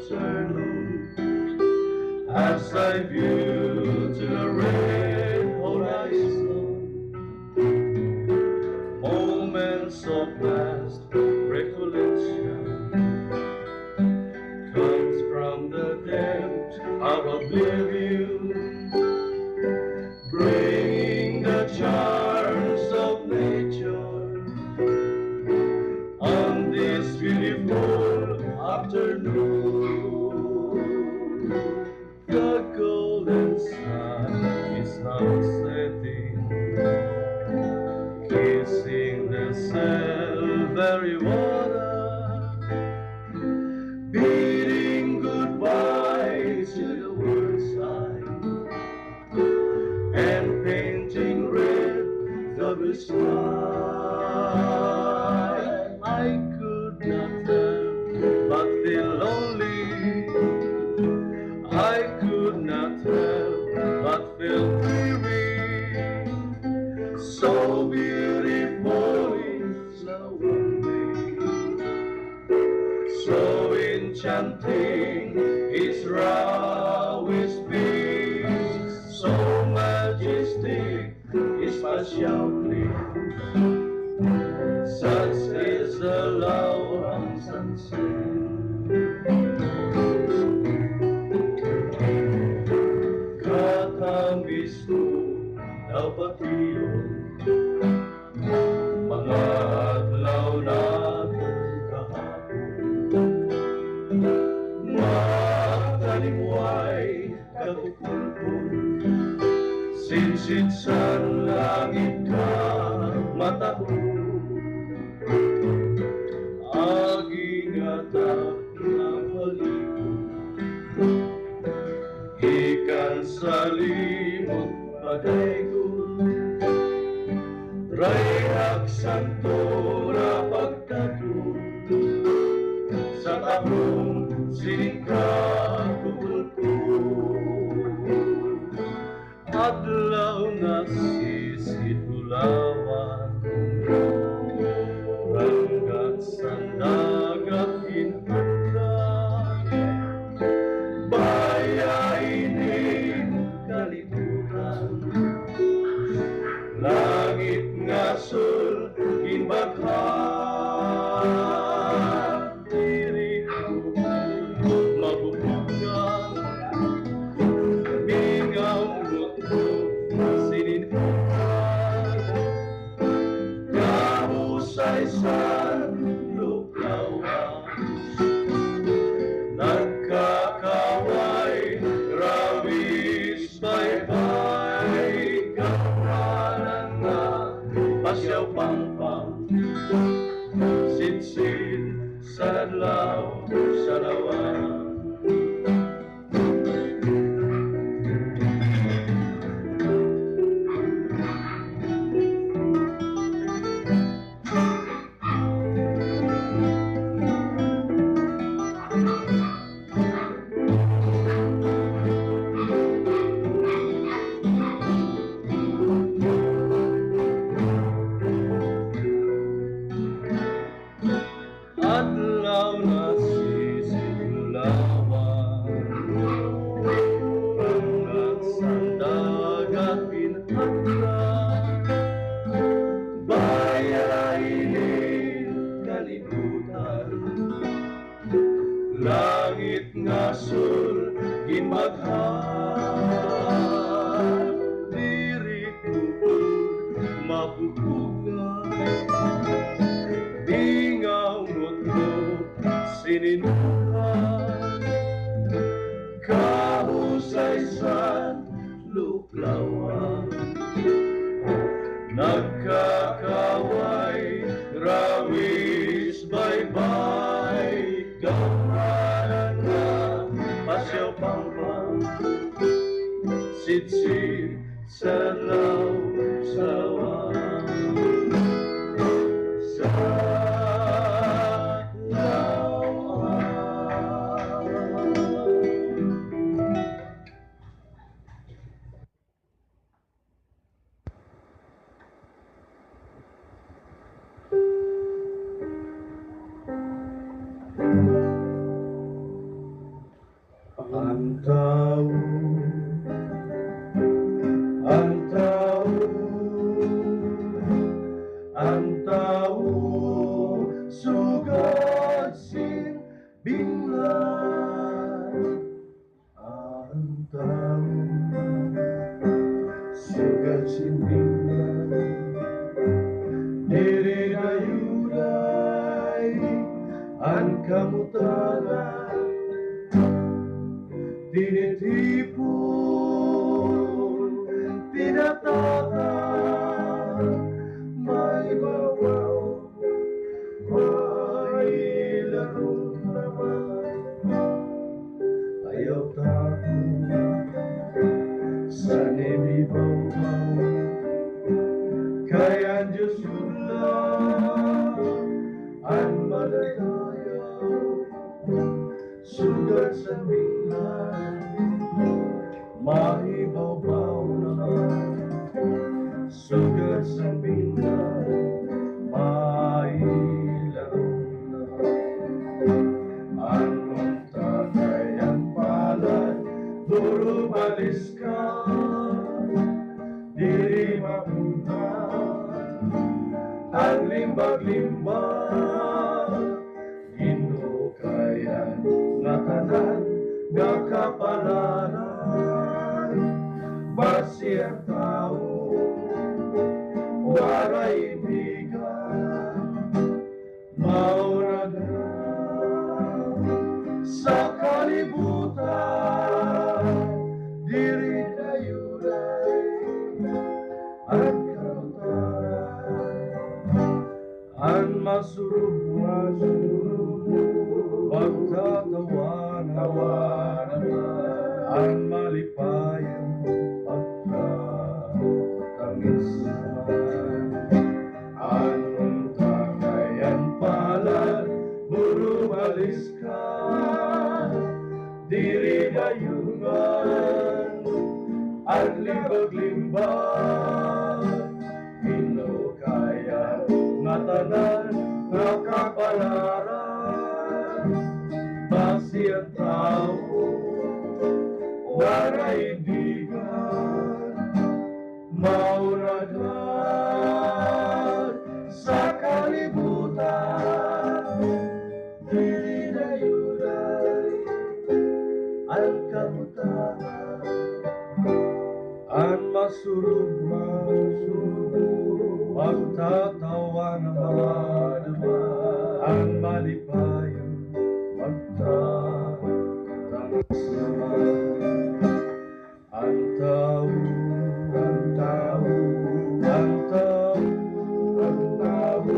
afternoon as I view to the red horizon moments of past recollection comes from the depth of oblivion, bringing the charms of nature on this beautiful afternoon. The golden sun is now setting, kissing the silvery water, bidding goodbye to the world side, and painting red the blue sky. I could not help but feel lonely. I could not help but feel weary. So beautiful is the one day, so enchanting is raw speech, so majestic is partial bliss. Such is the love of sunset. Katamis ko dapat iyon, mga adlaw natin kahapon, makalimway kakukulpon, sinsit sa langit ka matahon, aging atak ng palikod, ikan sa limot pagdaigod, rayak santura pagkatun, sa tabong sinika kukulpun, adlaw na sisitulawan, ranggat sa dagat inhatag, bayainin kalibutan, langit nga sul inbaghan, diri ko mabubugan, bingaw mo sininhukan, kahusay-san luklawan, nagkakaway rawis bye-bye, kawalan na pasyaw pang-pang, sit-sit sa adlaw sa lawan. Adlaw na sisitulawan, ranggat sa dagat inhatag, bayainin kalibutan, langit nga sul ginbaghan, diri kukul mapupugan, bingaw mo't sininhukan, kahusay-san luklawan, nagkakaway rawis bye-bye, gawalan na pasyaw pang-pang, sit-sit sa adlaw sa lawan. tahu, ang tahu, ang tahu sugat sin binglan, ang tahu sugat sin binglan, diri dayuday ang kamutaran, tinitipon, tinatata, may babaw, may laro naman. Ayaw tayo sa nemibaw-baw, kaya ang Diyos lang ang madadayaw, sugat sa binglan, maibaw-baw naman, sugat sa binglan, mailaro naman. Anong tatay ang palad, puro balis ka, diri mapunta, ang limbag-limbag, inukayan nga tanan nga kapalaran, basiyang tao, waray ibigan, mauna na sa kalibutan, diri dayuday ang kamutaran, ang masurug-masurug, pagtatawa-tawanan, ang malipayang pagkatangis naman. Anong tatay ang palad, puro balis ka, diri dayungan, ang limbag-limbag, inukaya nga tanan nga kapalaran, basiyang tao, waray ibigan, mauragan sa kalibutan, diri dayuday ang kamutaran, ang masurug-masurug, magtatawa naman, ang malipayang magtatangis naman. Ang tao, ang tao, ang tao, ang tao,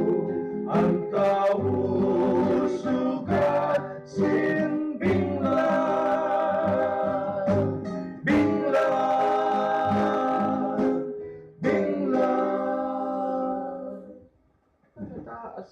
ang tao, sugat sin binglan, binglan, binglan. Taas.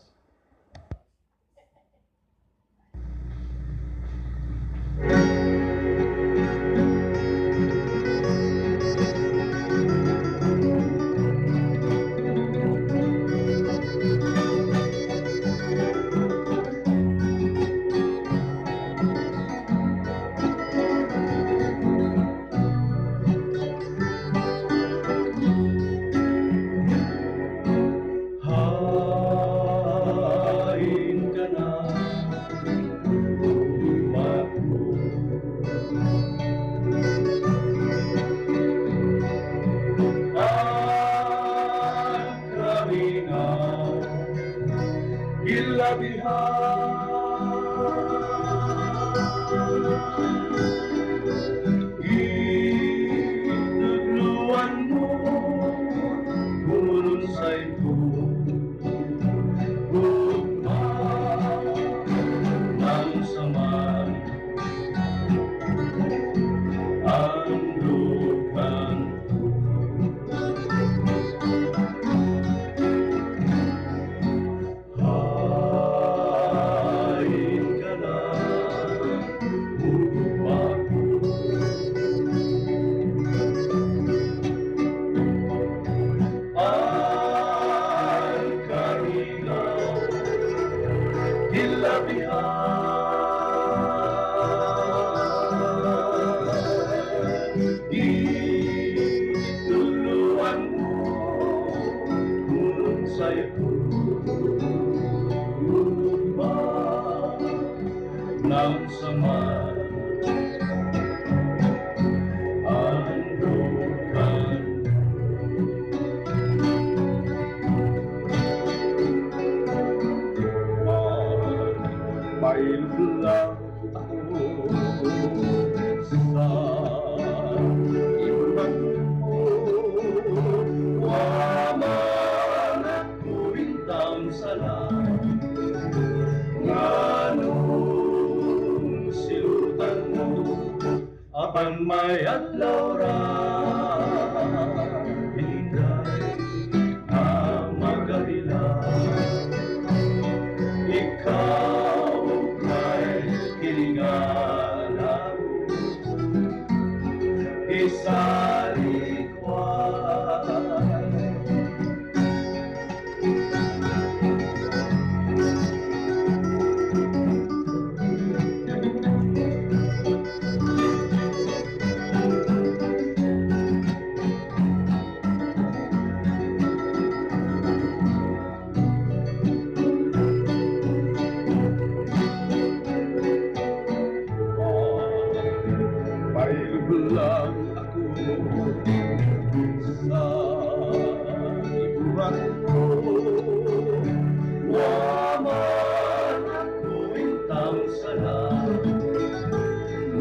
apan may adlaw ra hinday na magahilan. Ikaw kay hilingan isalikwan. Lang ako sa ibuhat ko, waman ako intang sala,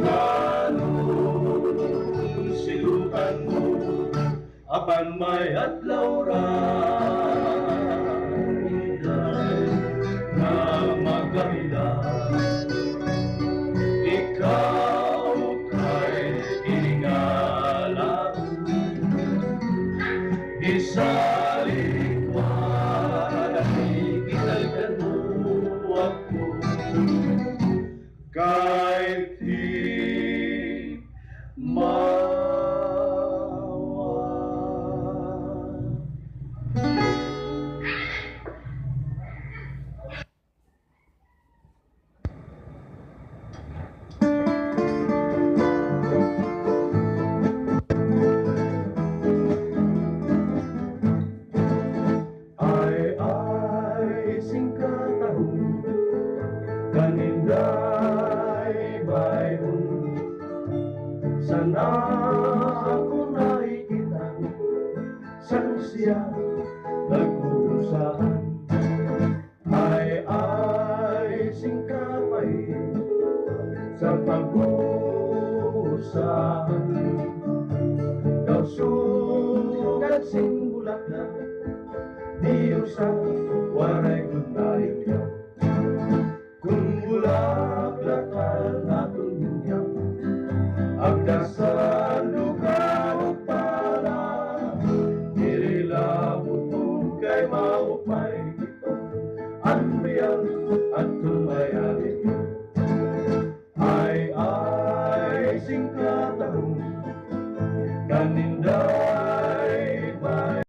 nganong silutan mo, apan may adlaw ra hinday na magahilan. Ikaw isalikwan, ikinalkan mo ako kahit di mawa. Kaninday bayon, sana ako nakikita saan siya nag-uusaan. Ay singkapay sa pag-uusaan, daw sugat sing bulaklak, di usap waray kundaig niya. Kung bulaklak naton niya, agdasan lugar para nililabot kay maupay ito, anbiyang at tumayari ay singkatahong kaninday bay.